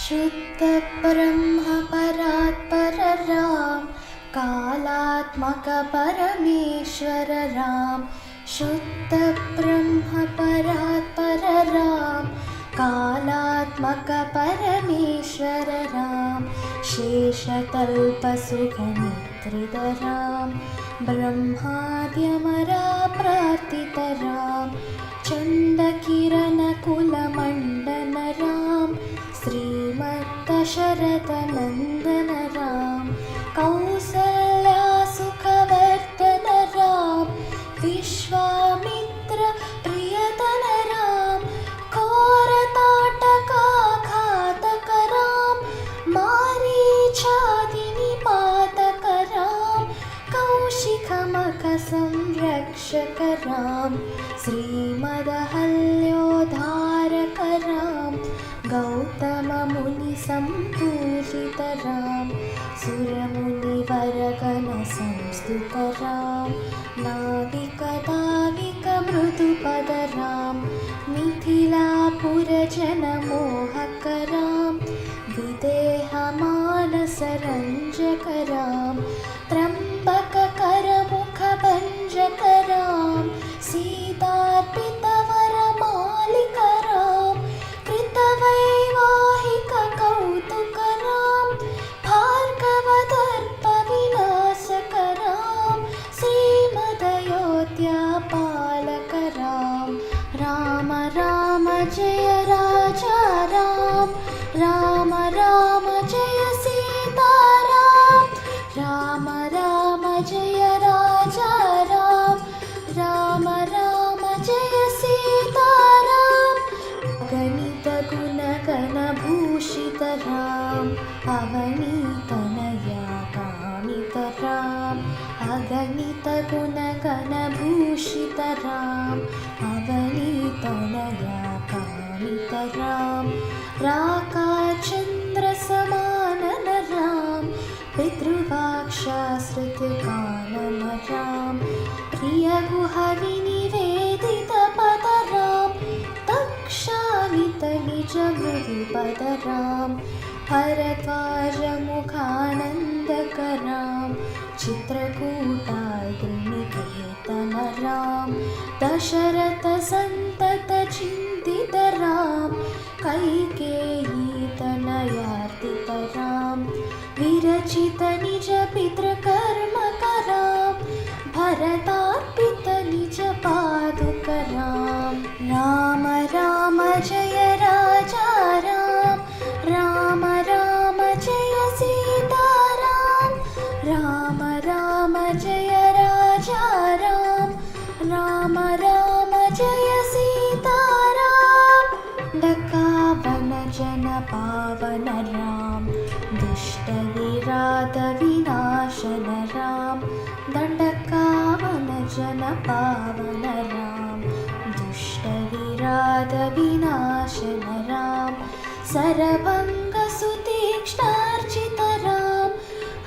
शुद्ध ब्रह्म परात्पर राम, कालात्मक परमेश्वर राम। शुद्ध ब्रह्म परात्पर राम, कालात्मक परमेश्वर राम। शेषतल्पसुखनिद्रित राम, ब्रह्माद्यमरा प्रार्थित राम। चण्डकिरणकुलमण्डन राम, श्रीमद्दशरथनन्दन राम। कौसल्यासुखवर्धन राम, विश्वामित्र प्रियतन राम। घोरताटकाघातक राम, मारीचादिनिपातक राम। कौशिकमखसंरक्षक राम, श्रीमदहल्योद्धारक राम। गौतममुनिसम्पूजित राम, सुरमुनिवरगणसंस्तुत राम। नाविकदाविकमृदुपद राम, मिथिलापुरजनमोहक राम। विदेहमानसरञ्जक राम, त्र्यम्बककरमुखभञ्जक राम। सीतार्पितवरमालिक राम, कृतवैवाहिक कौतुक राम। भार्गवदर्पविनाशक राम, श्रीमदयोध्यापालक राम। राम राम जय राजा राम, राम राम जय सीताराम। राम राम जय राजा राम, राम राम जय सीताराम। अगणित गुणगणभूषित राम, अवनीतनया कामित राम। अगणित गुणगणभूषित राम, अवनीतनया कामित राम। राकाचन्द्रसमानन राम, पितृवाक्शाश्रितकानन राम। प्रियगुहविनिवेदित पद राम, तक्षालित निजमृदुपद राम। भरद्वाजमुखानन्दक राम, चित्रकूटाग्निकेतन राम। दशरथसन्ततचिन्तित राम, कैकेयीतनयार्दित राम। विरचित निज पितृकर्मक राम, भरतार्पित निज पादुक राम। राम राम जय राजा राम, राम राम जय सीताराम। राम राम जय राजा राम, राम राम जय सीताराम। डकावन जन पावन राम, दुष्टविराध विनाशन राम। दण्डकावन जन पावन राम, दुष्टविराध विनाशन राम। सरभङ्गसुतीक्ष्णार्चित राम,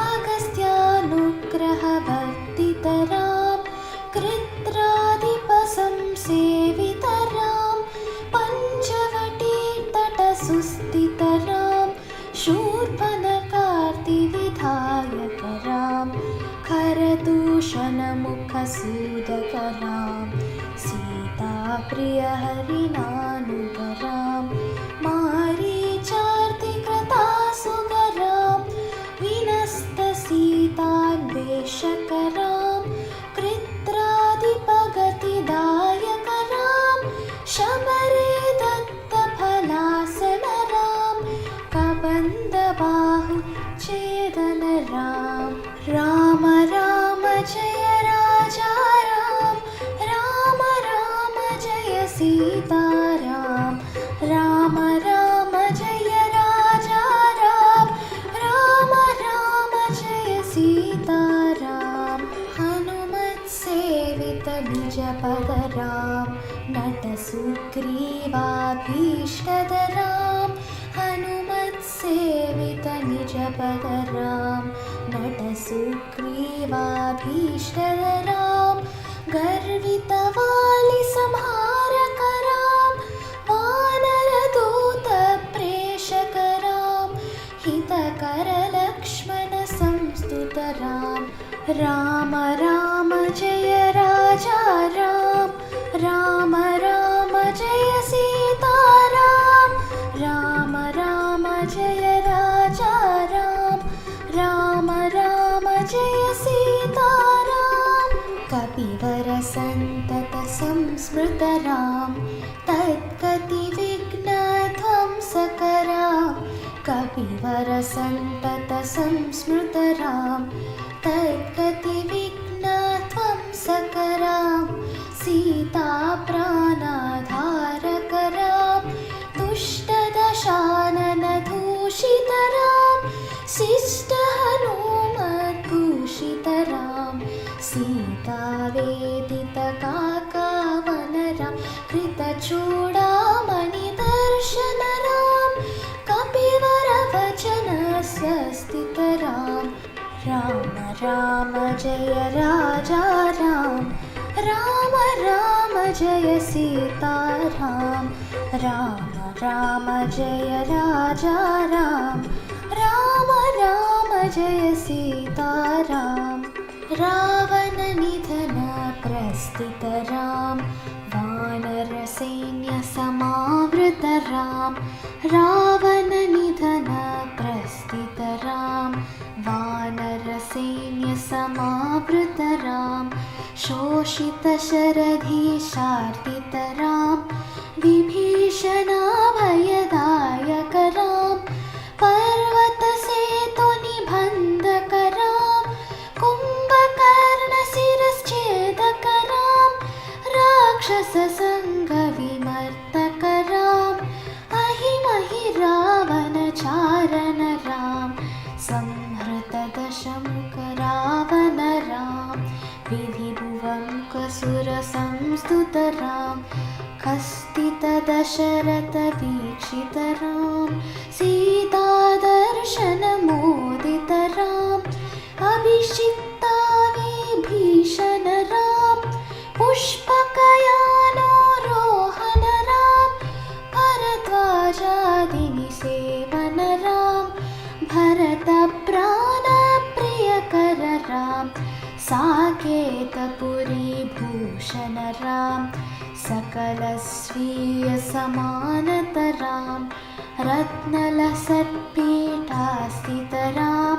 अगस्त्यानुग्रहवर्तित राम। कृत्रादिपसंसेवित राम, पञ्चवटीतटसुस्थित राम। शूर्पणखार्तिविधायक राम, खरदूषणमुखसूदक राम। सीताप्रिय हरिनानुग राम, मारीचार्तिकृतासुग राम। विनस्तसीतान्वेषक राम, कृत्रादिपगतिदायक राम। शबरे दत्तफलासन राम, कबन्धबाहु छेदन राम। राम राम जय राजा राम, राम राम जय सीताराम। राम राम जय राजा राम, राम राम जय सीताराम। हनुमत्सेवित निजपद राम, नटसुग्रीवाभीष्टद राम। हनुमत्सेवित निजपद राम, नटसुग्रीवाभीष्टद राम। गर्वितवाली संहारक राम, वानरदूत प्रेषक राम। कपिवरसन्ततसंस्मृतरां तत्कतिविघ्नध्वंसकरां कपिवरसन्ततसंस्मृतरां तत्कतिविघ्नध्वंसकरां सीताप्राणाधारकरां दुष्टदशाननदूषितरां शिष्टहनुमद्भूषितरां सीतावेदितकाकावनरां कृतचूडामणिदर्शनरां कपिवरवचनस्य स्थितरां राम राम जय राजा राम राम राम जय सीताराम राम राम जय राजा राम राम राम जय सीताराम रावणनिधन प्रस्थितरां वानरसैन्यसमावृतरां रावणनिधन प्रस्थितरां वानरसैन्यसमावृतरां शोषितशरधीशार्दितरां विभीषणाभयदायकरां पर्वतसेतुनिबन्धकरां कुम्भकर्णशिरश्छेदकरां राक्षससङ्घविमर्दकराम् अहिमहि रावणचारणरां संहृतदशमुखरावणरां विधिभुवङ्कसुरसंस्तुतरां कस्तितदशरथवीक्षितरां सीतादर्शनमोदितराम् अभिषिक्ताविभीषणरां पुष्पकयानोरोहणरां भरद्वाजादिनिसेवनरां भरतप्राणप्रियकररां साकेतपुरीभूषणरां सकलस्वीयसमानतरां रत्नलसत्पीठास्थितरां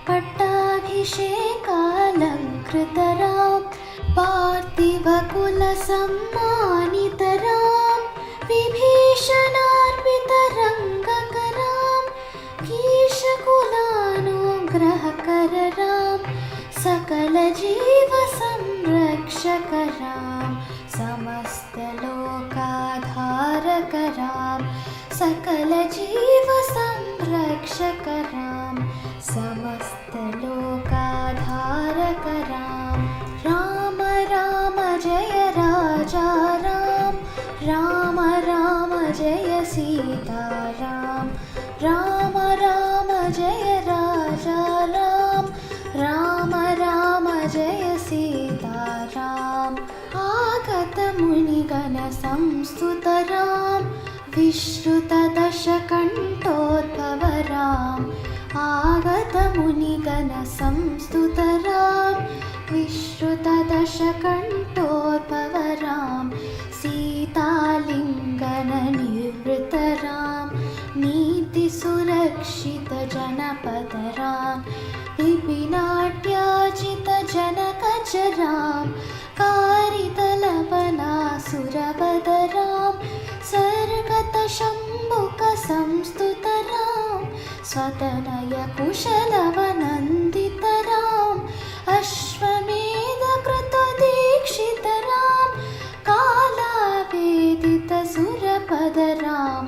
पट्टाभिषेकालङ्कृतरां पार्थिवकुलसम्मानितरां विभीषणार्पितरङ्गकरां कीशकुलानुग्रहकररां सकलजीवसंरक्षकरां समस्तलोकाधारकरां सकलजीवसंरक्षकरां समस्तलोकाधारकरां राम राम जय राजा राम राम राम जय सीताराम राम राम जय राजा राम राम राम जय सीताराम आगतमुनिगणसंस्तुतरां विश्रुतदशकण्ठोद्भवराम् आगतमुनिगणसंस्तुतरां विश्रुतदशकण्ठोद्भवरां सीतालिङ्गननिवृतरां नीतिसुरक्षितजनपदरां विपिनाट्याजितजनकचरां कारितलवनासुरवदरां सर्गतशम्भुकसंस्तुतरां स्वतनयकुशलवनन्दितरां अश्वमेधकृतदीक्षितरां कालावेदितसुरपदरां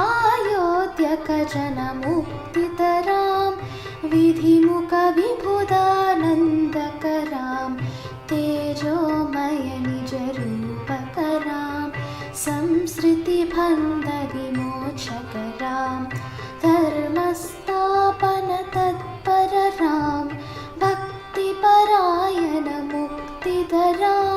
आयोध्यकजनमुक्तितरां विधिमुखविबुधानन्दकरां तेजोमयनिजरूपकरां संसृतिबन्धविमोचकरां धर्मस्थापनतत्पररां भक्तिपरायणमुक्तिधरां